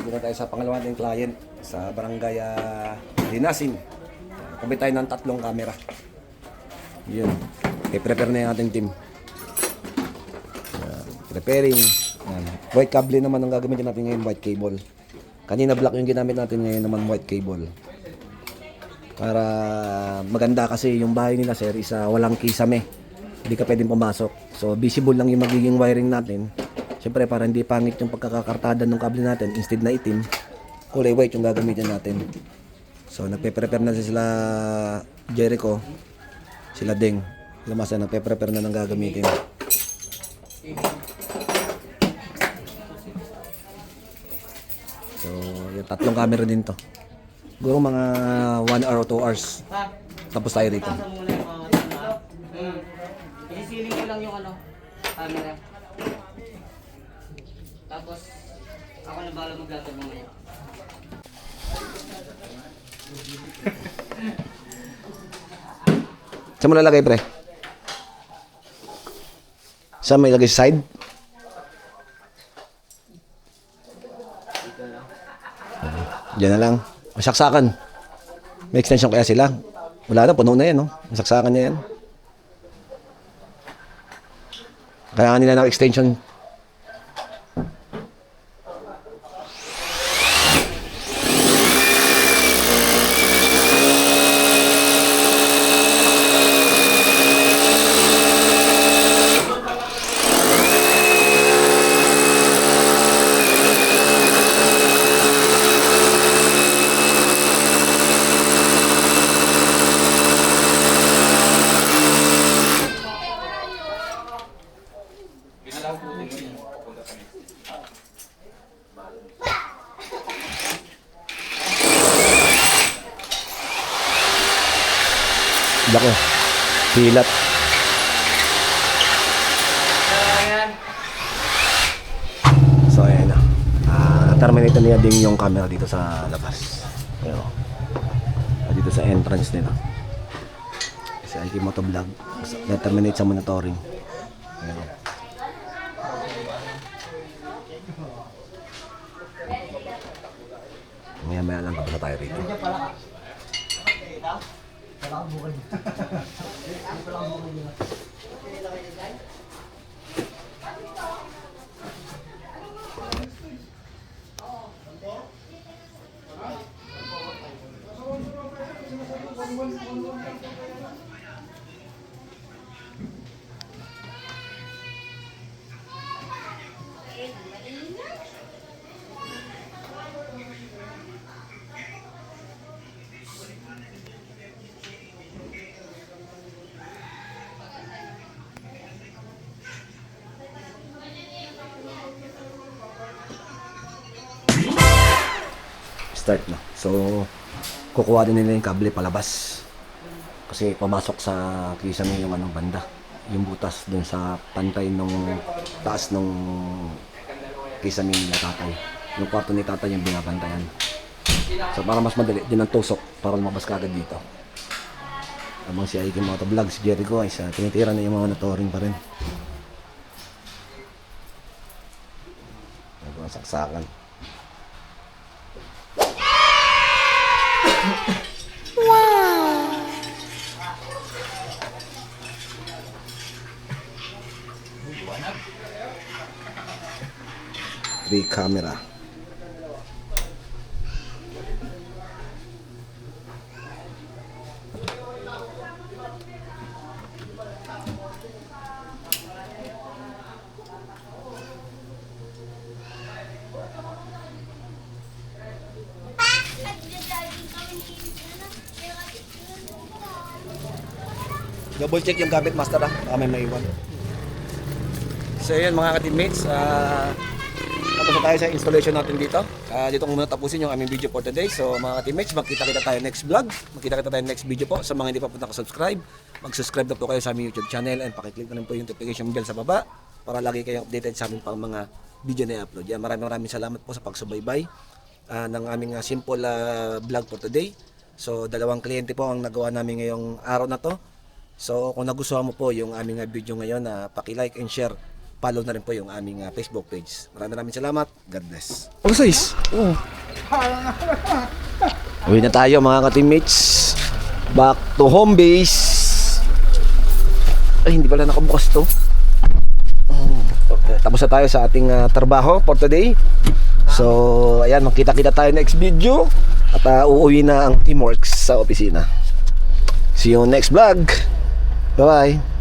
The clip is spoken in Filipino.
Dito tayo sa pangalawa nating client sa barangay Dinasin. Kabit tayo ng 3 camera. Yun. I-prepare na yung ating team. Preparing. White cable naman ang gagamitin natin ngayon, white cable. Kanina black yung ginamit natin ngayon naman, white cable. Para maganda kasi yung bahay nila sir is walang kisame. Hindi ka pwedeng pumasok. So visible lang yung magiging wiring natin. Siyempre para hindi pangit yung pagkakakartada ng kable natin, instead na itim, kulay white yung gagamitin natin. So nagpe-prepare na sila Jericho, sila Deng. Lumasa nagpe-prepare na ng gagamitin. So yung 3 camera din to. Siguro mga 1 hour o 2 hours. Tapos tayo rito. Isiling ko lang yung camera. Tapos, ako na bahala maglatag mo ngayon. Saan mo lalagay, pre? Saan may lagay sa side? Diyan na lang. Masaksakan. May extension kaya sila? Wala na, puno na yan, no? Masaksakan niya yan. Kailangan nila ng extension. Laki. Hilat. So ayan na. Terminate niya din yung camera dito sa labas. Ayan. Dito sa entrance nila. Kasi ay motovlog. Na-terminate sa monitoring. Ayan. Maya lang kapag tayo rito. Start na. So, kukuha din nila yung kable palabas. Kasi pumasok sa kisame yung banda. Yung butas dun sa pantay nung taas nung kisame nila tatay. Yung kwarto ni tatay yung binabantayan. So, para mas madali din ang tusok para lumabas kagad dito. Habang si Aikim Motovlog, si Jericho ay tinitira na yung mga monitoring pa rin. Saksakan. Wow! 3 camera. Double check yung gamit master baka may maiwan. So yun mga ka-teammates, tapos na tayo sa installation natin dito. Dito ko muna tapusin yung aming video for today. So mga ka-teammates, magkita-kita tayo next vlog. Magkita-kita tayo next video po. Sa mga hindi pa po nakasubscribe, mag-subscribe na po kayo sa aming YouTube channel and pakiclick na rin po yung notification bell sa baba para lagi kayong updated sa aming pang mga video na i-upload. Yan, maraming salamat po sa pagsubaybay ng aming simple vlog for today. So 2 kliyente po ang nagawa namin ngayong araw na to. So kung nagustuhan mo po yung aming video ngayon, paki-like and share follow na rin po yung aming Facebook page. Maraming salamat. God bless. Oh, size. Oh. Uwi na tayo mga ka-teammates. Back to home base. Ay, hindi pala nakabukas to. Okay, tapos na tayo sa ating trabaho for today. So, ayan, magkita-kita tayo next video. At uuwi na ang Teamworks sa opisina. See you next vlog. Bye-bye.